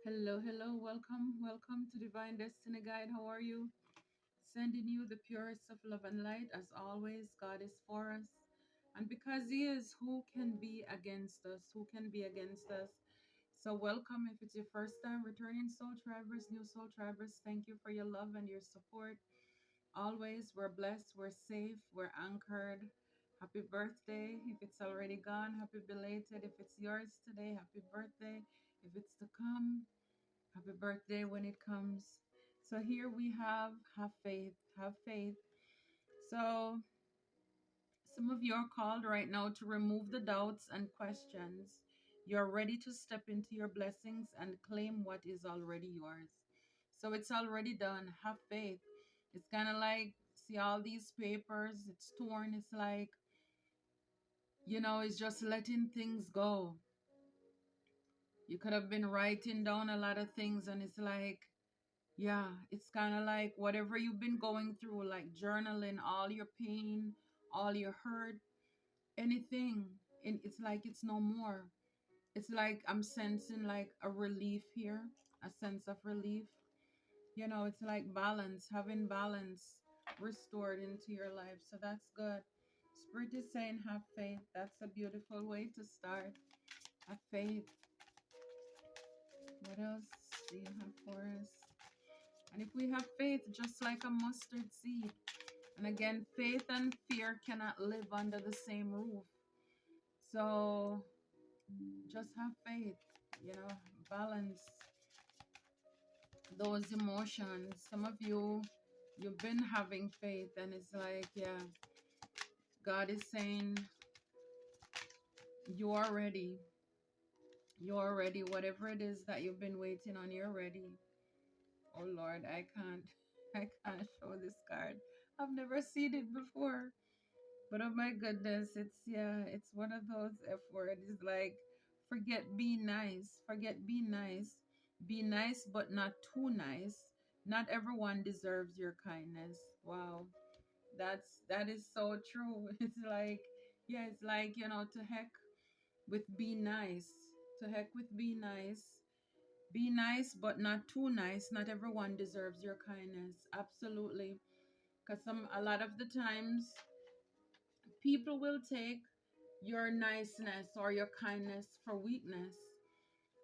Hello, hello, welcome to Divine Destiny Guide. How are you? Sending you the purest of love and light. As always, God is for us. And because He is, who can be against us? Who can be against us? So, welcome if it's your first time returning Soul Tribers, new Soul Tribers. Thank you for your love and your support. Always, we're blessed, we're safe, we're anchored. Happy birthday. If it's already gone, happy belated. If it's yours today, happy birthday. If it's to come, happy birthday when it comes. So here we have faith, have faith. So some of you are called right now to remove the doubts and questions. You're ready to step into your blessings and claim what is already yours. So it's already done. Have faith. It's kind of like, see all these papers, it's torn. It's like, it's just letting things go. You could have been writing down a lot of things, and it's like, yeah, it's kind of like whatever you've been going through, like journaling all your pain, all your hurt, anything. And it's like it's no more. It's like I'm sensing like a relief here, a sense of relief. It's like balance, having balance restored into your life. So that's good. Spirit is saying, have faith. That's a beautiful way to start. Have faith. What else do you have for us? And if we have faith, just like a mustard seed, and again, faith and fear cannot live under the same roof. So just have faith, you know, balance those emotions. Some of you, you've been having faith, and it's like, yeah, God is saying, you are ready. You are ready. Whatever it is that you've been waiting on, you're ready. Oh Lord, I can't, I can't show this card. I've never seen it before. But oh my goodness, it's one of those F words. It's like, forget be nice. Forget be nice. Be nice, but not too nice. Not everyone deserves your kindness. Wow. That is so true. It's like, yeah, it's like, to heck with be nice. To heck with be nice. Be nice, but not too nice. Not everyone deserves your kindness. Absolutely. Because a lot of the times people will take your niceness or your kindness for weakness,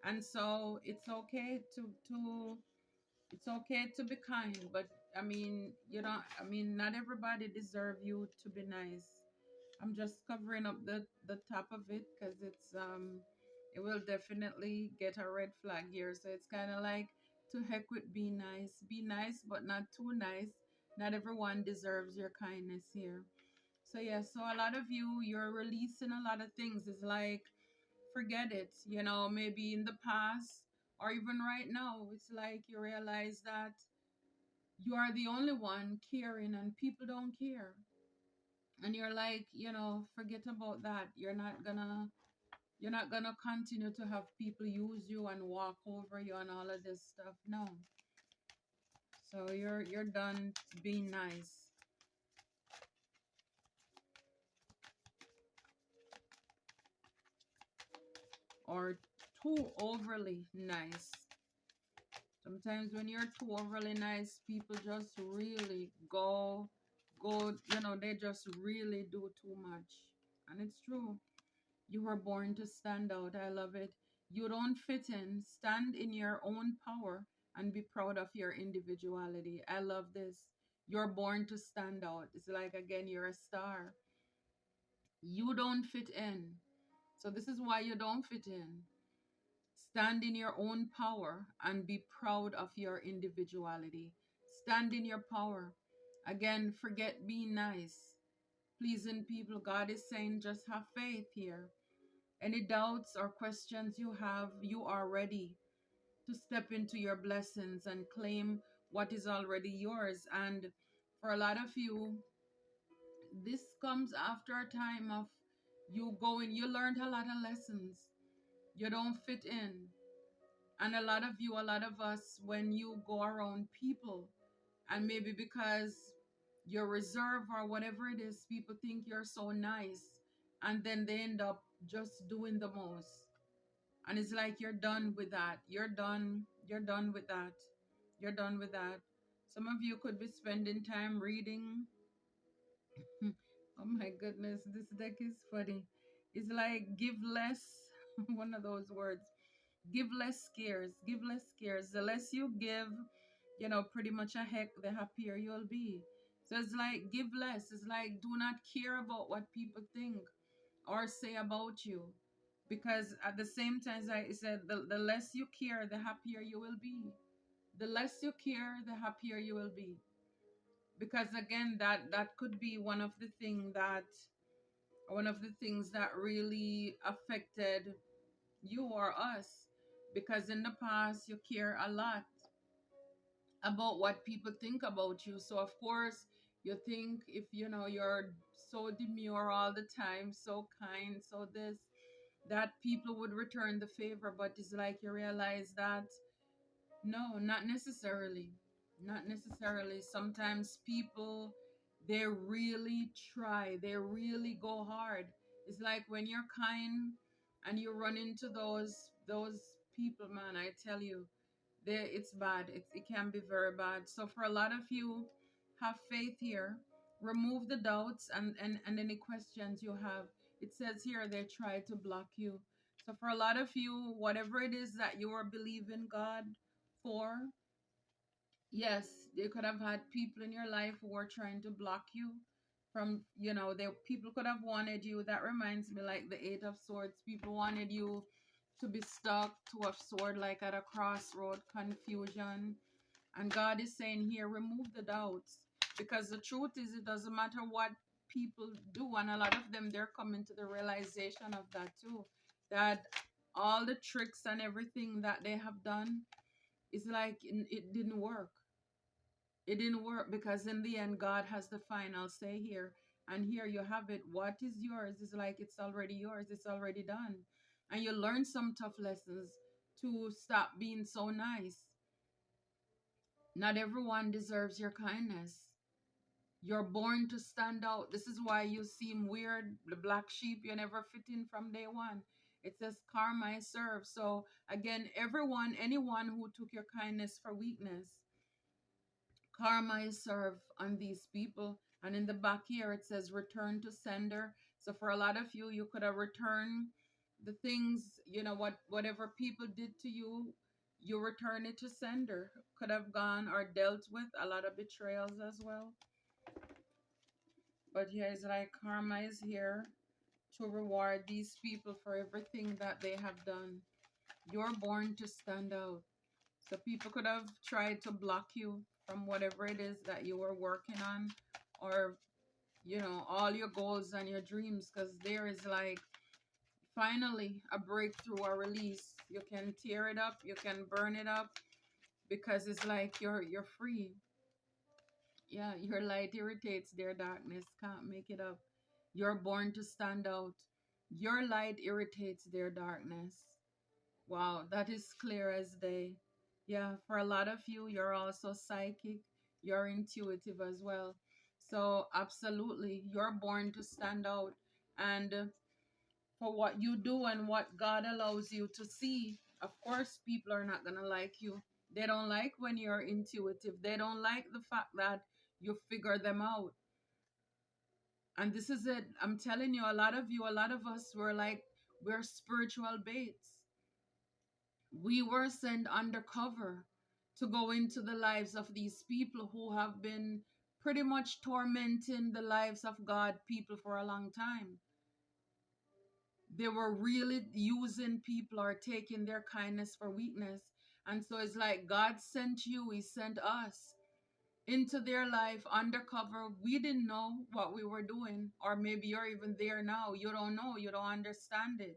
and so it's okay to be kind, but I mean, not everybody deserve you to be nice. I'm just covering up the top of it because it will definitely get a red flag here. So it's kind of like, to heck with be nice but not too nice. Not everyone deserves your kindness here. So yeah, so a lot of you're releasing a lot of things. It's like, forget it, maybe in the past or even right now. It's like you realize that you are the only one caring and people don't care. And you're like, forget about that. You're not gonna continue to have people use you and walk over you and all of this stuff. No. So you're done being nice. Or too overly nice. Sometimes when you're too overly nice, people just really go, they just really do too much. And it's true. You were born to stand out. I love it. You don't fit in. Stand in your own power and be proud of your individuality. I love this. You're born to stand out. It's like, again, you're a star. You don't fit in. So this is why you don't fit in. Stand in your own power and be proud of your individuality. Stand in your power. Again, forget being nice, pleasing people. God is saying, just have faith here. Any doubts or questions you have, you are ready to step into your blessings and claim what is already yours. And for a lot of you, this comes after a time of you learned a lot of lessons. You don't fit in. And a lot of us, when you go around people, and maybe because you're reserved or whatever it is, people think you're so nice, and then they end up just doing the most. And it's like you're done with that. You're done with that. You're done with that. Some of you could be spending time reading. Oh my goodness, this deck is funny. It's like give less, one of those words. Give less scares. Give less scares. The less you give, pretty much a heck, the happier you'll be. So it's like give less. It's like do not care about what people think or say about you. Because at the same time, as I said, the less you care, the happier you will be. The less you care, the happier you will be. Because again, that could be one of the things that really affected you or us. Because in the past you care a lot about what people think about you. So of course you think, if you're so demure all the time, so kind, so this, that people would return the favor. But it's like you realize that no, not necessarily. Not necessarily. Sometimes people, they really try, they really go hard. It's like when you're kind and you run into those people, man, I tell you, it's bad. It can be very bad. So for a lot of you, have faith here. Remove the doubts and any questions you have. It says here they try to block you. So for a lot of you, whatever it is that you are believing God for, yes, you could have had people in your life who were trying to block you from, they people could have wanted you. That reminds me, like the Eight of Swords. People wanted you to be stuck, to a sword, like at a crossroad, confusion. And God is saying here, remove the doubts. Because the truth is, it doesn't matter what people do. And a lot of them, they're coming to the realization of that too. That all the tricks and everything that they have done is like it didn't work. It didn't work because in the end, God has the final say here. And here you have it. What is yours is like it's already yours. It's already done. And you learn some tough lessons to stop being so nice. Not everyone deserves your kindness. You're born to stand out. This is why you seem weird. The black sheep, you never fit in from day one. It says karma is served. So again, anyone who took your kindness for weakness, karma is served on these people. And in the back here, it says return to sender. So for a lot of you, you could have returned the things, whatever people did to you, you return it to sender. Could have gone or dealt with a lot of betrayals as well. But here is like karma is here to reward these people for everything that they have done. You're born to stand out. So people could have tried to block you from whatever it is that you were working on, or, all your goals and your dreams, because there is like finally a breakthrough, a release. You can tear it up, you can burn it up, because it's like you're free. Yeah, your light irritates their darkness. Can't make it up. You're born to stand out. Your light irritates their darkness. Wow, that is clear as day. Yeah, for a lot of you, you're also psychic. You're intuitive as well. So, absolutely, you're born to stand out. And for what you do and what God allows you to see, of course, people are not going to like you. They don't like when you're intuitive. They don't like the fact that you figure them out. And this is it. I'm telling you, a lot of us we're spiritual baits. We were sent undercover to go into the lives of these people who have been pretty much tormenting the lives of God people for a long time. They were really using people or taking their kindness for weakness. And so it's like God sent you, He sent us into their life undercover. We didn't know what we were doing, or maybe you're even there now. You don't know, you don't understand it.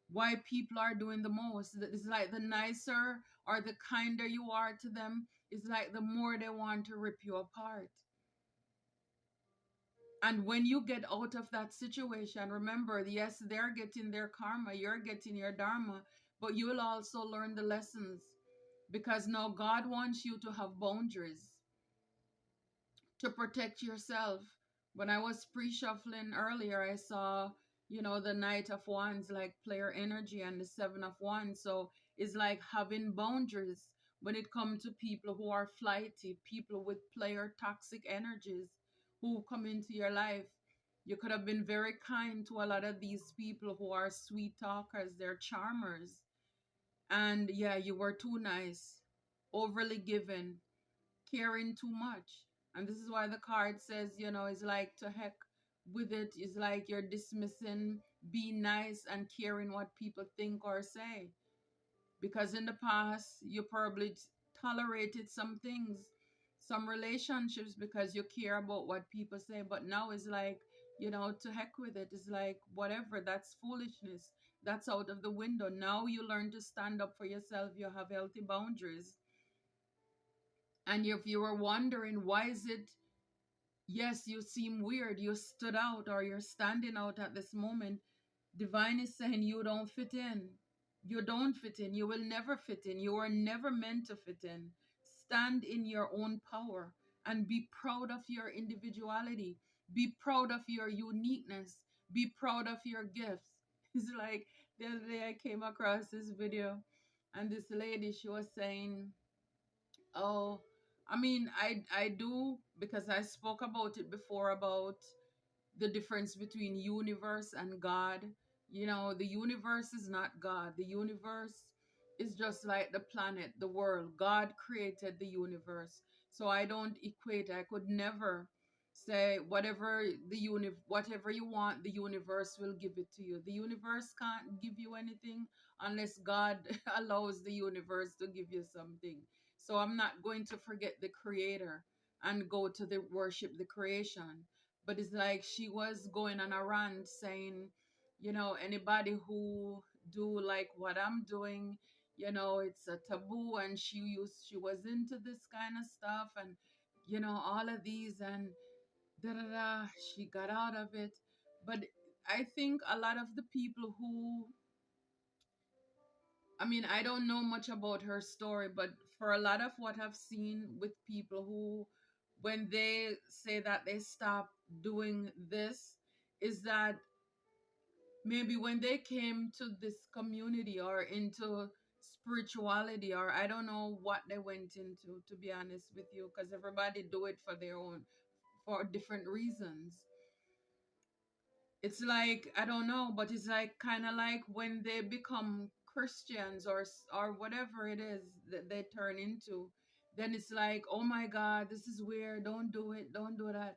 Why people are doing the most. It's like the nicer or the kinder you are to them, it's like the more they want to rip you apart. And when you get out of that situation, remember, yes, they're getting their karma, you're getting your dharma, but you will also learn the lessons, because now God wants you to have boundaries to protect yourself. When I was pre-shuffling earlier, I saw The Knight of Wands, like player energy, and the Seven of Wands. So it's like having boundaries when it comes to people who are flighty, people with player toxic energies who come into your life. You could have been very kind to a lot of these people who are sweet talkers, they're charmers. And yeah, you were too nice, overly given, caring too much. And this is why the card says, it's like to heck with it. It's like you're dismissing being nice and caring what people think or say. Because in the past, you probably tolerated some things, some relationships because you care about what people say. But now it's like, to heck with it. It's like, whatever, that's foolishness. That's out of the window. Now you learn to stand up for yourself. You have healthy boundaries. And if you were wondering, why is it, yes, you seem weird, you stood out or you're standing out at this moment, Divine is saying you don't fit in. You don't fit in. You will never fit in. You are never meant to fit in. Stand in your own power and be proud of your individuality. Be proud of your uniqueness. Be proud of your gifts. It's like the other day I came across this video and this lady, she was saying, oh, I mean, I do, because I spoke about it before, about the difference between universe and God. The universe is not God. The universe is just like the planet, the world. God created the universe. So I don't equate. I could never say whatever you want, the universe will give it to you. The universe can't give you anything unless God allows the universe to give you something. So I'm not going to forget the creator and go to the worship the creation. But it's like she was going on a rant saying, anybody who do like what I'm doing, it's a taboo. And she was into this kind of stuff, and all of these, and da da da, she got out of it. But I think a lot of the people who, I mean, I don't know much about her story, but for a lot of what I've seen with people who, when they say that they stop doing this, is that maybe when they came to this community or into spirituality, or I don't know what they went into, to be honest with you, because everybody do it for their own, for different reasons. It's like, I don't know, but it's like kind of like when they become Christians, or whatever it is that they turn into, then it's like, oh my God, this is weird, don't do it, don't do that.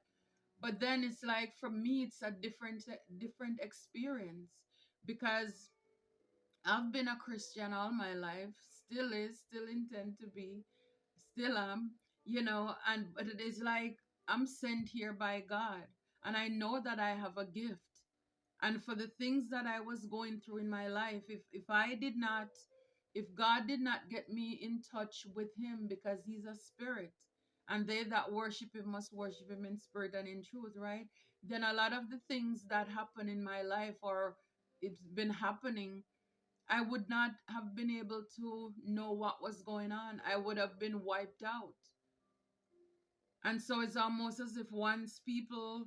But then it's like, for me, it's a different experience, because I've been a Christian all my life, still is, still intend to be, still am, and but it is like I'm sent here by God, and I know that I have a gift. And for the things that I was going through in my life, if God did not get me in touch with him, because he's a spirit, and they that worship him must worship him in spirit and in truth, right? Then a lot of the things that happen in my life, or it's been happening, I would not have been able to know what was going on. I would have been wiped out. And so it's almost as if once people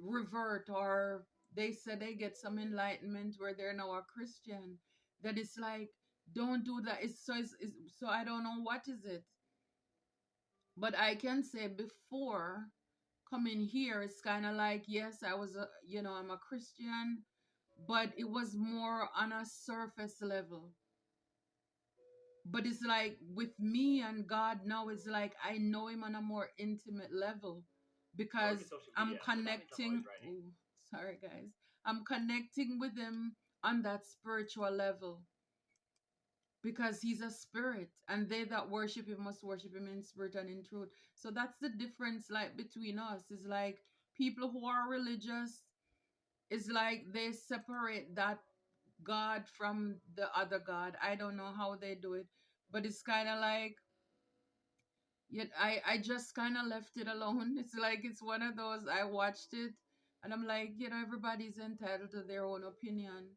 revert, or they say they get some enlightenment where they're now a Christian, that it's like, don't do that. So I don't know what is it. But I can say before coming here, it's kind of like, yes, I'm a Christian, but it was more on a surface level. But it's like with me and God now, it's like I know him on a more intimate level, because I'm connecting. Oh, sorry, guys. I'm connecting with him on that spiritual level, because he's a spirit, and they that worship him must worship him in spirit and in truth. So that's the difference, like between us. Is like people who are religious, is like they separate that God from the other God. I don't know how they do it, but it's kind of like, yet I just kind of left it alone. It's like it's one of those, I watched it and I'm like, everybody's entitled to their own opinion,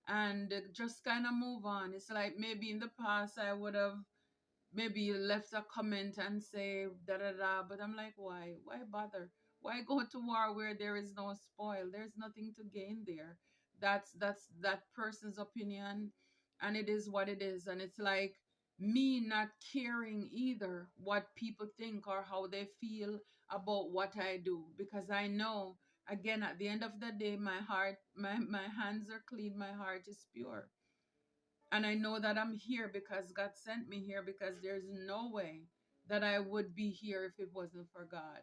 and just kind of move on. It's like maybe in the past I would have maybe left a comment and say da da da, but I'm like, why bother? Why go to war where there is no spoil? There's nothing to gain there. That's that person's opinion, and it is what it is. And it's like me not caring either what people think or how they feel about what I do, because I know, again, at the end of the day, my heart, my hands are clean, my heart is pure. And I know that I'm here because God sent me here, because there's no way that I would be here if it wasn't for God.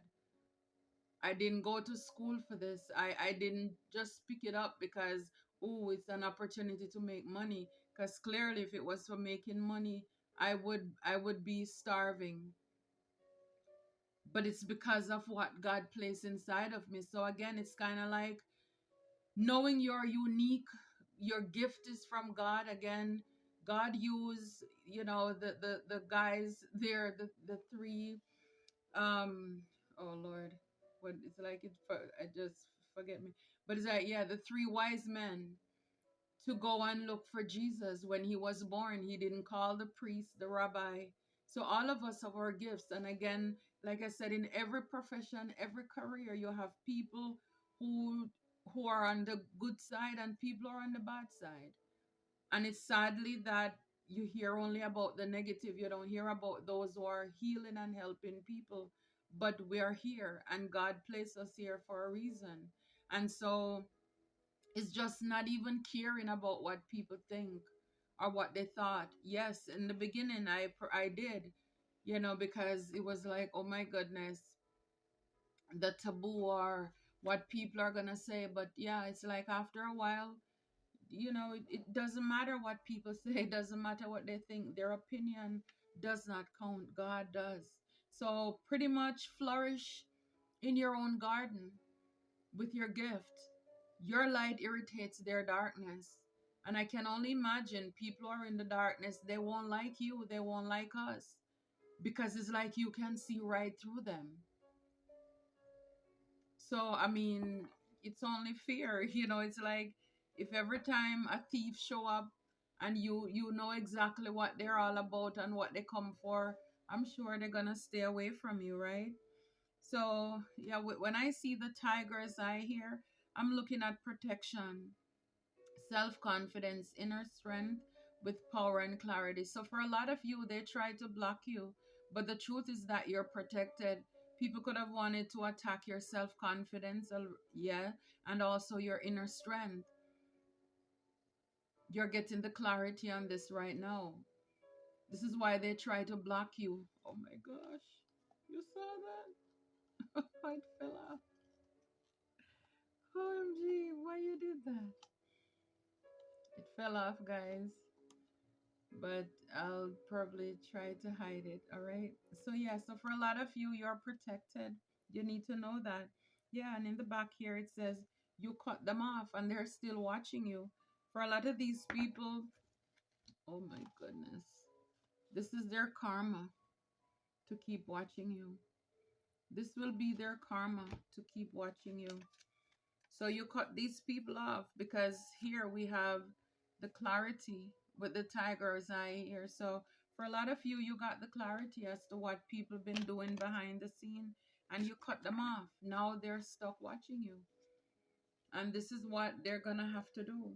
I didn't go to school for this. I didn't just pick it up because, oh, it's an opportunity to make money. Because clearly, if it was for making money, I would be starving. But it's because of what God placed inside of me. So again, it's kind of like knowing you're unique. Your gift is from God. Again, God used, the guys there, the three, um oh Lord, what it's like, I just forget me, but it's like, yeah, the three wise men to go and look for Jesus when he was born. He didn't call the priest, the rabbi. So all of us have our gifts. And again, like I said, in every profession, every career, you have people who who are on the good side and people are on the bad side. And it's sadly that you hear only about the negative. You don't hear about those who are healing and helping people. But we are here, and God placed us here for a reason. And so it's just not even caring about what people think or what they thought. Yes, in the beginning, I did, because it was like, oh my goodness, the taboo or what people are gonna say. But yeah, it's like after a while, it doesn't matter what people say. It doesn't matter what they think. Their opinion does not count. God does. So pretty much flourish in your own garden with your gift. Your light irritates their darkness. And I can only imagine people who are in the darkness, they won't like you, they won't like us, because it's like you can see right through them. So, I mean, it's only fair, it's like if every time a thief show up and you know exactly what they're all about and what they come for, I'm sure they're gonna stay away from you, right? So, yeah, when I see the tiger's eye here, I'm looking at protection, self-confidence, inner strength with power and clarity. So for a lot of you, they try to block you, but the truth is that you're protected. People could have wanted to attack your self-confidence, yeah, and also your inner strength. You're getting the clarity on this right now. This is why they try to block you. Oh my gosh. You saw that? It fell off. OMG, why you did that? It fell off, guys. But I'll probably try to hide it. All right. So, yeah, so for a lot of you, you're protected. You need to know that. Yeah. And in the back here, it says you cut them off and they're still watching you. For a lot of these people, oh my goodness, this is their karma to keep watching you. This will be their karma to keep watching you. So you cut these people off because here we have the clarity with the tiger's eye here. So for a lot of you, you got the clarity as to what people been doing behind the scene, and you cut them off. Now they're stuck watching you. And this is what they're gonna have to do.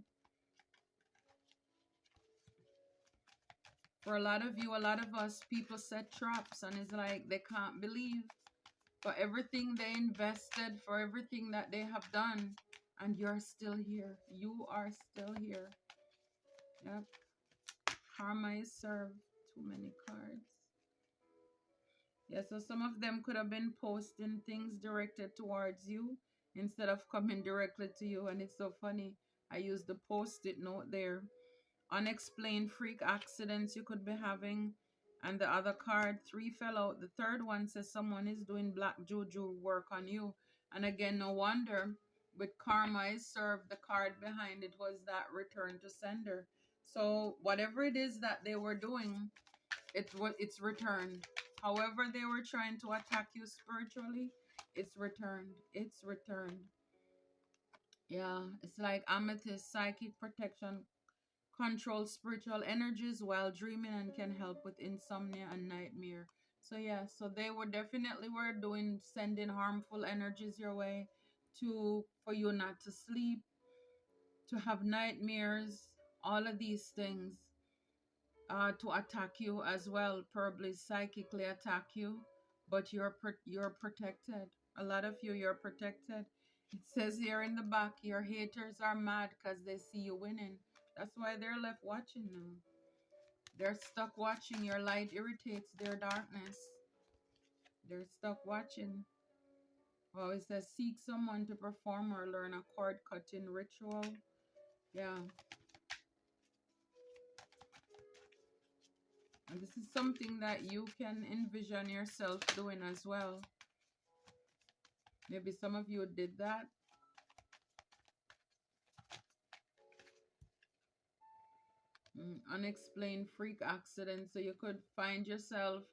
For a lot of you, a lot of us, people set traps, and it's like they can't believe for everything they invested, for everything that they have done, and you're still here. You are still here. Yep. Karma is served. Too many cards. Yeah, so some of them could have been posting things directed towards you instead of coming directly to you. And it's so funny. I used the post-it note there. Unexplained freak accidents you could be having. And the other card, 3 fell out. The third one says someone is doing black juju work on you. And again, no wonder with karma is served, the card behind it was that return to sender. So whatever it is that they were doing, it's returned. However they were trying to attack you spiritually, it's returned. It's returned. Yeah, it's like amethyst, psychic protection, control spiritual energies while dreaming and can help with insomnia and nightmare. So yeah, so they were definitely were doing sending harmful energies your way to for you not to sleep. to have nightmares, all of these things, to attack you as well, probably psychically attack you, but you're protected. A lot of you, you're protected. It says here in the back, your haters are mad because they see you winning. That's why they're left watching now. They're stuck watching. Your light irritates their darkness. They're stuck watching. Well, it says seek someone to perform or learn a cord cutting ritual. Yeah. And this is something that you can envision yourself doing as well. Maybe some of you did that. Unexplained freak accidents. So you could find yourself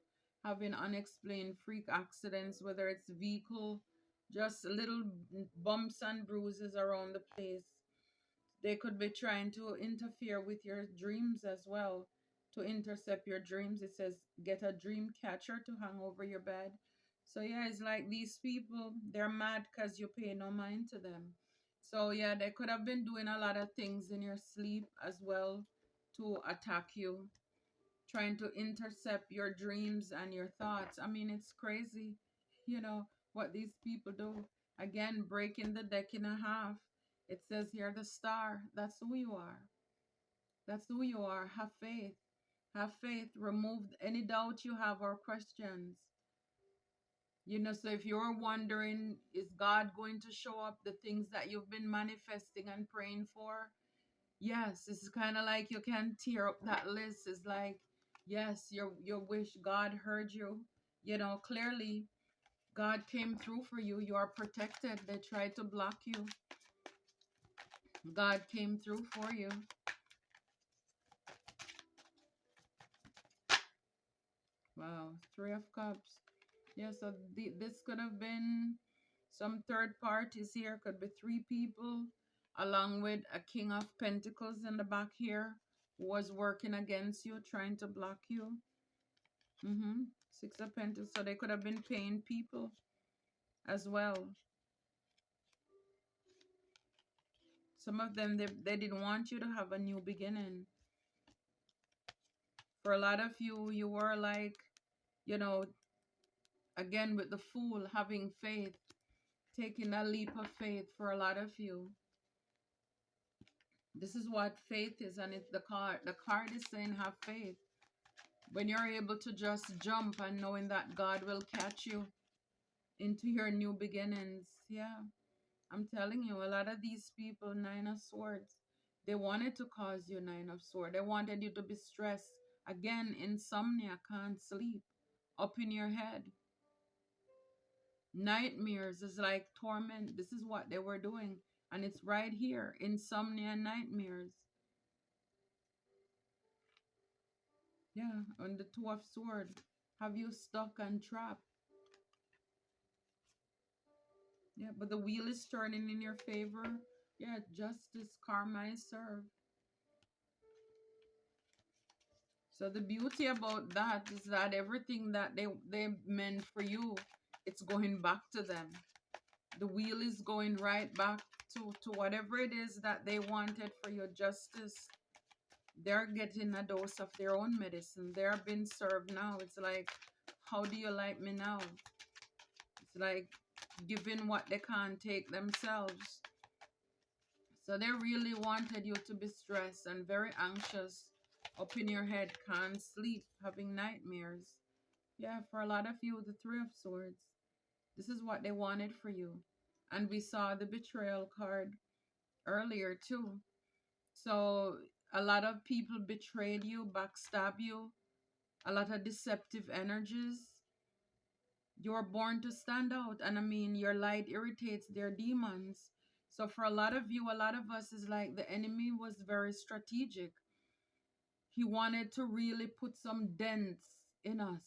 having unexplained freak accidents, whether it's vehicle, just little bumps and bruises around the place. They could be trying to interfere with your dreams as well, to intercept your dreams. It says get a dream catcher to hang over your bed. So yeah, it's like these people, they're mad because you pay no mind to them. So yeah, they could have been doing a lot of things in your sleep as well to attack you, trying to intercept your dreams and your thoughts. I mean, it's crazy, you know, what these people do. Again, breaking the deck in a half. It says here, the star. That's who you are. That's who you are. Have faith. Have faith. Remove any doubt you have or questions. You know, so if you're wondering, is God going to show up the things that you've been manifesting and praying for? Yes, it's kind of like you can tear up that list. It's like, yes, your wish, God heard you. You know, clearly God came through for you. You are protected. They tried to block you. God came through for you. Wow, Three of Cups. Yeah, so this could have been some third parties here. Could be three people, along with a King of Pentacles in the back here, who was working against you, trying to block you. Six of Pentacles. So they could have been paying people as well. Some of them, they didn't want you to have a new beginning. For a lot of you, you were like, you know, again with the Fool, having faith, taking a leap of faith for a lot of you. This is what faith is, and it's the card. The card is saying have faith. When you're able to just jump and knowing that God will catch you into your new beginnings. Yeah, I'm telling you, a lot of these people, Nine of Swords, they wanted to cause you Nine of Swords. They wanted you to be stressed. Again, insomnia, can't sleep, up in your head. Nightmares is like torment. This is what they were doing. And it's right here, insomnia and nightmares. Yeah, on the Two of Swords, have you stuck and trapped? Yeah, but the wheel is turning in your favor. Yeah, justice, karma is served. So the beauty about that is that everything that they meant for you, it's going back to them. The wheel is going right back to whatever it is that they wanted for your justice. They're getting a dose of their own medicine. They're being served now. It's like, how do you like me now? It's like giving what they can't take themselves. So they really wanted you to be stressed and very anxious, up in your head, can't sleep, having nightmares. Yeah, for a lot of you, the Three of Swords. This is what they wanted for you. And we saw the betrayal card earlier too. So a lot of people betrayed you, backstab you, a lot of deceptive energies. You're born to stand out. And I mean, your light irritates their demons. So for a lot of you, a lot of us is like the enemy was very strategic. He wanted to really put some dents in us,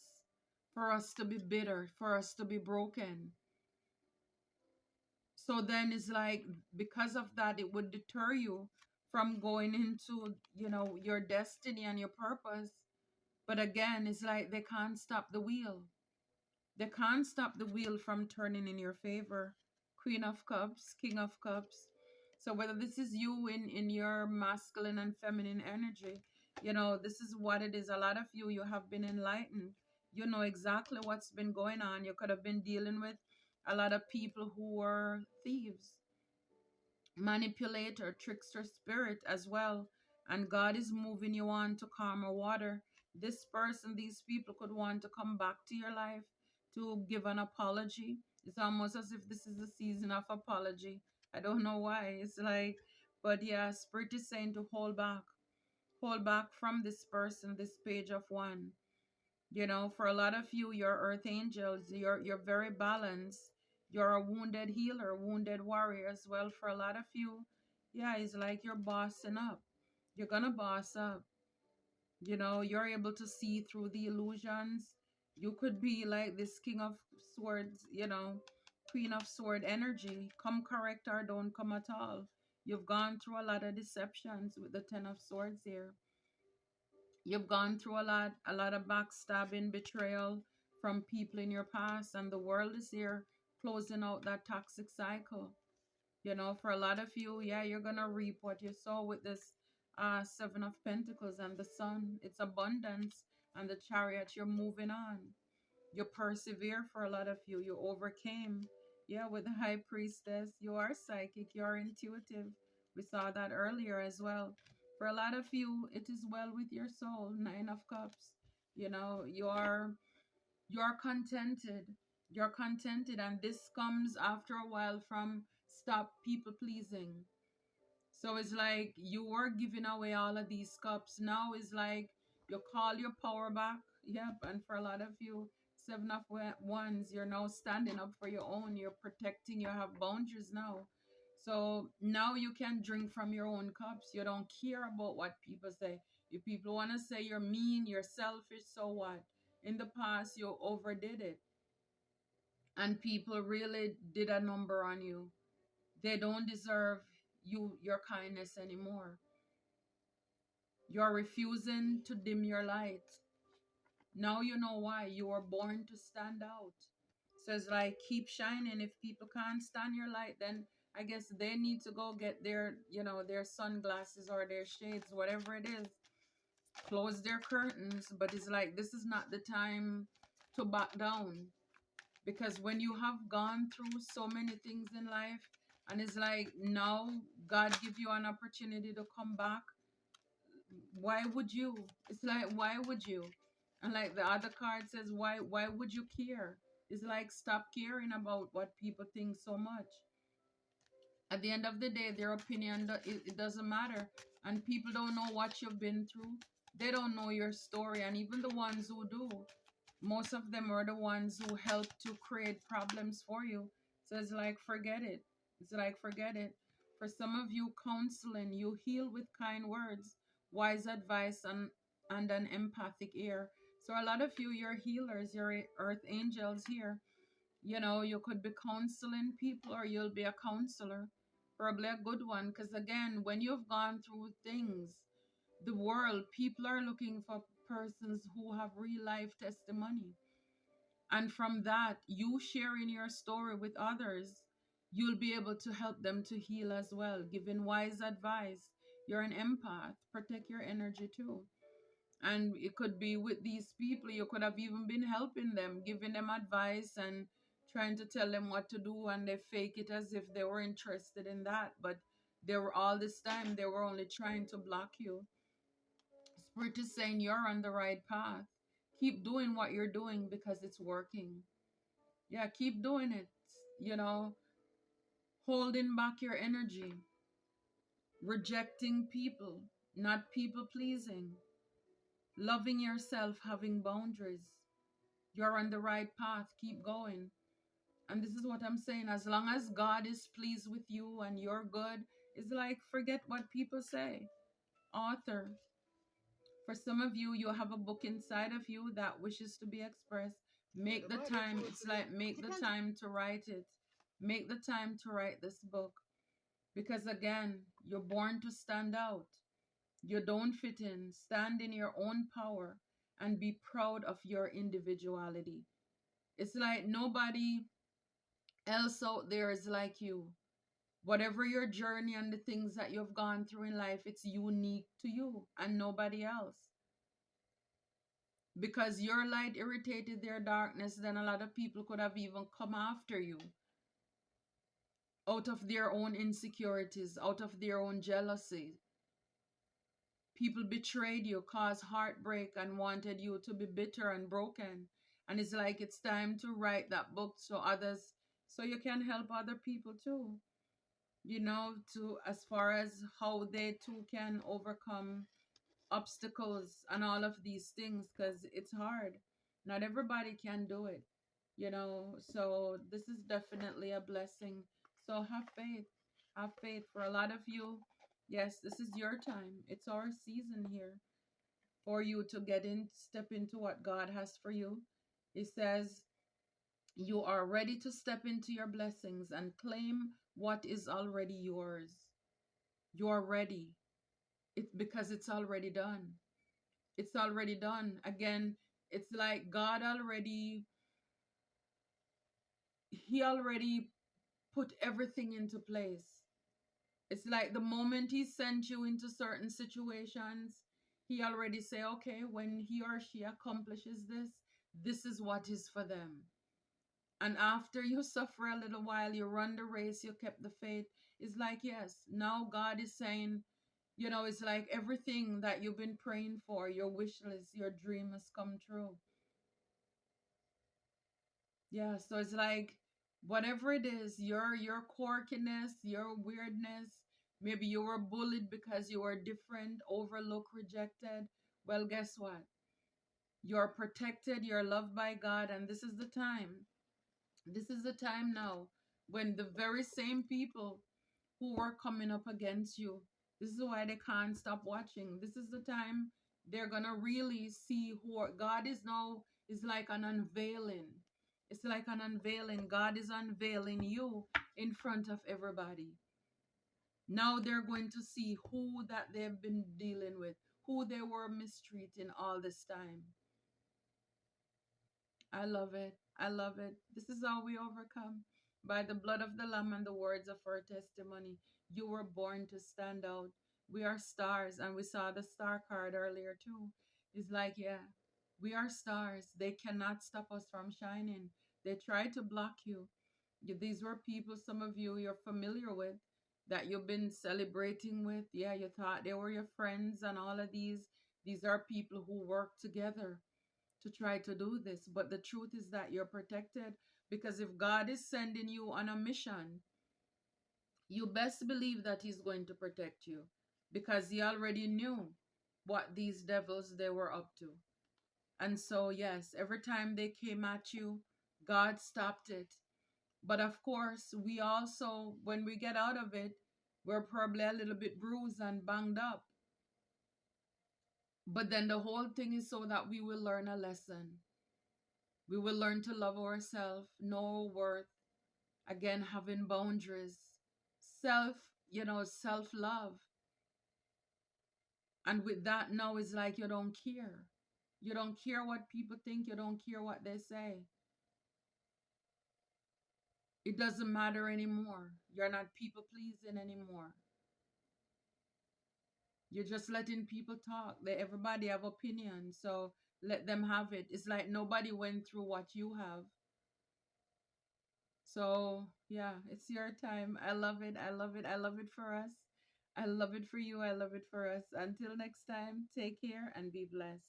for us to be bitter, for us to be broken. So then it's like, because of that, it would deter you from going into, you know, your destiny and your purpose. But again, it's like they can't stop the wheel. They can't stop the wheel from turning in your favor. Queen of Cups, King of Cups. So whether this is you in your masculine and feminine energy, this is what it is. A lot of you have been enlightened. You know exactly what's been going on. You could have been dealing with a lot of people who were thieves, manipulator, trickster spirit as well. And God is moving you on to calmer water. This person, these people could want to come back to your life to give an apology. It's almost as if this is a season of apology. I don't know why. It's like, but yeah, Spirit is saying to hold back. Hold back from this person, this page of one. For a lot of you, your earth angels, you're very balanced. You're a wounded healer, wounded warrior as well. For a lot of you, yeah, it's like you're bossing up. You're gonna boss up. You're able to see through the illusions. You could be like this king of swords, queen of sword energy. Come correct or don't come at all. You've gone through a lot of deceptions with the 10 of swords here. You've gone through a lot of backstabbing, betrayal from people in your past, and the world is here closing out that toxic cycle. For a lot of you, yeah, you're gonna reap what you sow with this 7 of Pentacles and the Sun. It's abundance, and the Chariot. You're moving on. You persevere. For a lot of you, you overcame. Yeah, with the High Priestess, you are psychic. You are intuitive. We saw that earlier as well. For a lot of you, it is well with your soul. 9 of Cups. You're contented. You're contented, and this comes after a while from stop people pleasing. So it's like you were giving away all of these cups. Now it's like you call your power back. Yep. And for a lot of you, 7 of Wands, you're now standing up for your own. You're protecting. You have boundaries now. So now you can drink from your own cups. You don't care about what people say. If people want to say you're mean, you're selfish, so what? In the past, you overdid it. And people really did a number on you. They don't deserve your kindness anymore. You're refusing to dim your light. Now you know why. You were born to stand out. So it's like keep shining. If people can't stand your light, then I guess they need to go get their sunglasses or their shades, whatever it is. Close their curtains. But it's like this is not the time to back down. Because when you have gone through so many things in life, and it's like now God give you an opportunity to come back, why would you? It's like, why would you? And like the other card says, why would you care? It's like stop caring about what people think so much. At the end of the day, their opinion, it doesn't matter. And people don't know what you've been through. They don't know your story. And even the ones who do, most of them are the ones who help to create problems for you. So it's like, forget it. It's like, forget it. For some of you, counseling, you heal with kind words, wise advice, and an empathic ear. So a lot of you, you're healers, you're earth angels here. You could be counseling people or you'll be a counselor. Probably a good one. Because again, when you've gone through things, the world, people are looking for persons who have real life testimony. And from that, you sharing your story with others, you'll be able to help them to heal as well, giving wise advice. You're an empath. Protect your energy too. And it could be with these people, you could have even been helping them, giving them advice and trying to tell them what to do, and they fake it as if they were interested in that. But they were all this time, they were only trying to block you. Spirit is saying you're on the right path. Keep doing what you're doing because it's working. Yeah, keep doing it. Holding back your energy, rejecting people, not people pleasing, loving yourself, having boundaries. You're on the right path. Keep going. And this is what I'm saying. As long as God is pleased with you and you're good, it's like forget what people say. Author. For some of you, you have a book inside of you that wishes to be expressed. Make the time. It's like make the time to write it. Make the time to write this book. Because again, you're born to stand out. You don't fit in. Stand in your own power and be proud of your individuality. It's like nobody else out there is like you. Whatever your journey and the things that you've gone through in life, it's unique to you and nobody else. Because your light irritated their darkness, then a lot of people could have even come after you out of their own insecurities, out of their own jealousy. People betrayed you, caused heartbreak, and wanted you to be bitter and broken. And it's like it's time to write that book so others, so you can help other people too. To as far as how they too can overcome obstacles and all of these things, because it's hard. Not everybody can do it. So this is definitely a blessing. So have faith for a lot of you. Yes, this is your time. It's our season here for you to step into what God has for you. It says you are ready to step into your blessings and claim what is already yours. You are ready. It's because it's already done. It's already done. Again, it's like God already, He already put everything into place. It's like the moment He sent you into certain situations, He already say, okay, when he or she accomplishes this, this is what is for them. And after you suffer a little while, you run the race, you kept the faith. It's like, yes, now God is saying, it's like everything that you've been praying for, your wish list, your dream has come true. Yeah, so it's like whatever it is, your quirkiness, your weirdness, maybe you were bullied because you were different, overlooked, rejected. Well, guess what? You're protected, you're loved by God, and this is the time. This is the time now when the very same people who were coming up against you, this is why they can't stop watching. This is the time they're gonna really see who God is now. Is like an unveiling. It's like an unveiling. God is unveiling you in front of everybody. Now they're going to see who that they've been dealing with, who they were mistreating all this time. I love it. I love it. This is how we overcome by the blood of the Lamb and the words of our testimony. You were born to stand out. We are stars, and we saw the star card earlier too. It's like, yeah, we are stars. They cannot stop us from shining. They try to block you. These were people, some of you, you're familiar with, that you've been celebrating with. Yeah, you thought they were your friends, and all of these. These are people who work together to try to do this. But the truth is that you're protected, because if God is sending you on a mission, you best believe that He's going to protect you, because He already knew what these devils they were up to. And so, yes, every time they came at you, God stopped it. But of course, we also, when we get out of it, we're probably a little bit bruised and banged up. But then the whole thing is so that we will learn a lesson. We will learn to love ourselves, know our worth, again, having boundaries, self, self love. And with that, now it's like you don't care. You don't care what people think, you don't care what they say. It doesn't matter anymore. You're not people pleasing anymore. You're just letting people talk. Everybody have opinions, so let them have it. It's like nobody went through what you have. So, yeah, it's your time. I love it. I love it. I love it for us. I love it for you. I love it for us. Until next time, take care and be blessed.